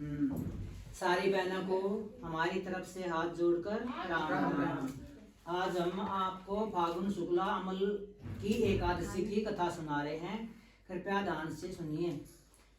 सारी बहनों को हमारी तरफ से हाथ जोड़कर राम राम। आज हम आपको फागुन शुक्ला अमल की एकादशी की कथा सुना रहे हैं, कृपया ध्यान से सुनिए।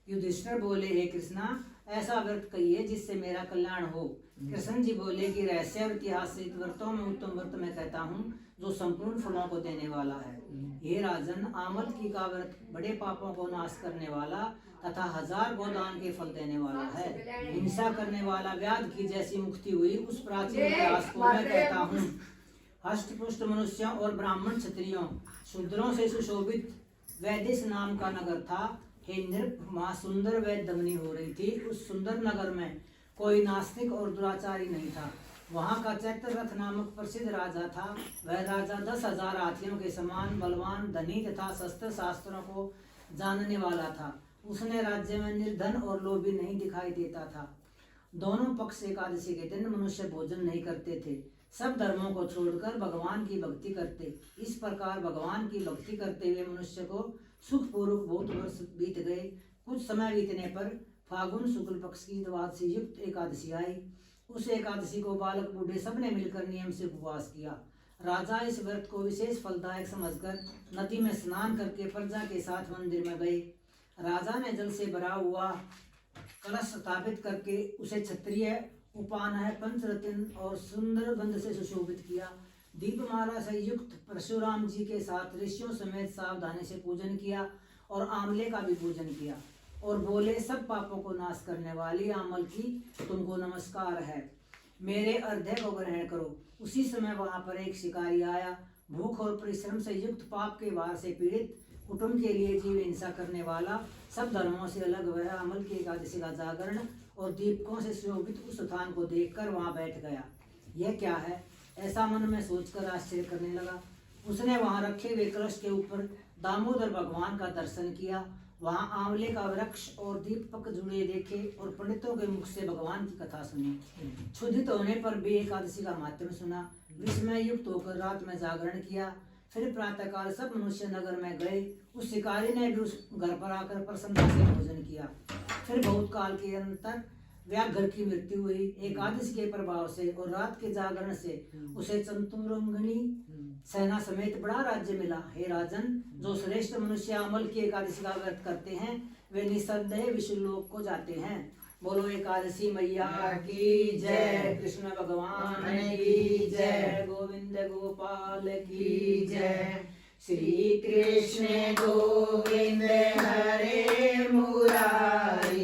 युधिष्ठिर बोले, हे कृष्णा, ऐसा व्रत कहिए जिससे मेरा कल्याण हो। कृष्ण जी बोले कि रहस्य और इतिहास से व्रतों में उत्तम व्रत मैं कहता हूँ जो संपूर्ण फलों को देने वाला है। हे राजन, आमल की का व्रत बड़े पापों को नाश करने वाला तथा 1000 गोदान के फल देने वाला है। हिंसा करने वाला व्याध की जैसी मुक्ति हुई उस प्राचीन इतिहास को मैं कहता हूँ। हष्ट पुष्ट मनुष्यों और ब्राह्मण क्षत्रियों शूद्रों से सुशोभित वैदिश नाम का नगर था। हे नृप, वहाँ सुंदर वैद दमनी हो रही थी। उस सुंदर नगर में कोई नास्तिक और दुराचारी नहीं था। वहाँ का चैत्ररथ नामक प्रसिद्ध राजा था। वह राजा 10,000 हाथियों के समान बलवान, धनी तथा शस्त्र शास्त्रों को जानने वाला था। उसने राज्य में निर्धन और लोभी नहीं दिखाई देता था। दोनों पक्ष एकादशी के दिन मनुष्य भोजन नहीं करते थे। सब धर्मों को छोड़कर भगवान की भक्ति करते। इस प्रकार भगवान की भक्ति करते हुए मनुष्य को सुखपूर्वक बहुत वर्ष बीत गए। कुछ समय बीतने पर फागुन शुक्ल पक्ष की द्वादशी युक्त एकादशी आई। उस एकादशी को बालक बूढ़े सबने मिलकर नियम से उपवास किया। राजा इस व्रत को विशेष फलदायक समझकर नदी में स्नान करके प्रजा के साथ मंदिर में गए। राजा ने जल से भरा हुआ कलश स्थापित करके उसे क्षत्रिय उपानय पंचरत्न और सुंदर गंध से सुशोभित किया। दीपमाला से युक्त परशुराम जी के साथ ऋषियों समेत सावधानी से पूजन किया और आमले का भी पूजन किया और बोले, सब पापों को नाश करने वाली आमल की तुमको नमस्कार है, मेरे अर्घ्य को ग्रहण करो। उसी समय वहां पर एक शिकारी आया। भूख और परिश्रम से युक्त पाप के भार से पीड़ित, कुटुंब के लिए जीव हिंसा करने वाला, सब धर्मों से अलग वह अमल की एकादशी का जागरण और दीपकों से सुशोभित उस स्थान को देखकर वहां बैठ गया। यह क्या है, ऐसा मन में सोचकर आश्चर्य करने लगा। उसने वहां रखे हुए कलश के ऊपर दामोदर भगवान का दर्शन किया। वहां आंवले का वृक्ष और दीपक जुड़े देखे और पंडितों के मुख से भगवान की कथा सुनी। क्षुधित होने पर भी एकादशी का माध्यम सुना। विस्मय युक्त होकर रात में जागरण किया। फिर प्रातःकाल सब मनुष्य नगर में गए। उस शिकारी ने भी उस घर पर आकर प्रसन्नता से भोजन किया। फिर बहुत काल के अंतर व्याघ्र की मृत्यु हुई। एकादशी के प्रभाव से और रात के जागरण से उसे चतुरंगिनी सेना समेत बड़ा राज्य मिला। हे राजन, जो श्रेष्ठ मनुष्य अमल की एकादशी का व्रत करते हैं वे निसंदेह विष्णुलोक को जाते हैं। बोलो एकादशी मैया की जय, कृष्ण भगवान की जय, गोविंद गोपाल की जय। श्री कृष्ण गोविंद हरे मुरारी,